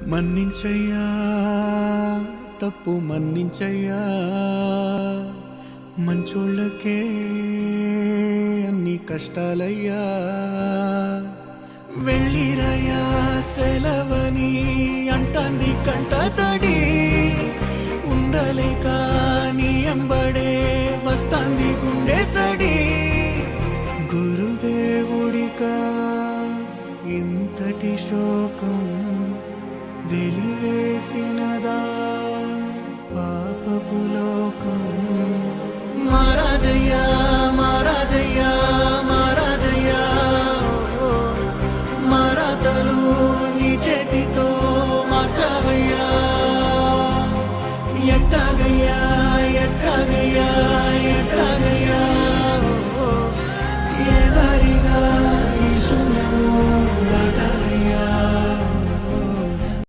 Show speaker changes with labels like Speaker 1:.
Speaker 1: మన్నించయ్యా తప్పు మన్నించయ్యా మంచోళ్ళకే అన్ని కష్టాలయ్యా వెళ్ళిరయ్యా సెలవని అంటాంది కంట తడి ఉండలేక నీ ఎంబడే వస్తాంది గుండె సడి గురుదేవుడికా ఇంతటి శోకం వెలివేసినదా పాపపు లోకం మహారాజయ్యా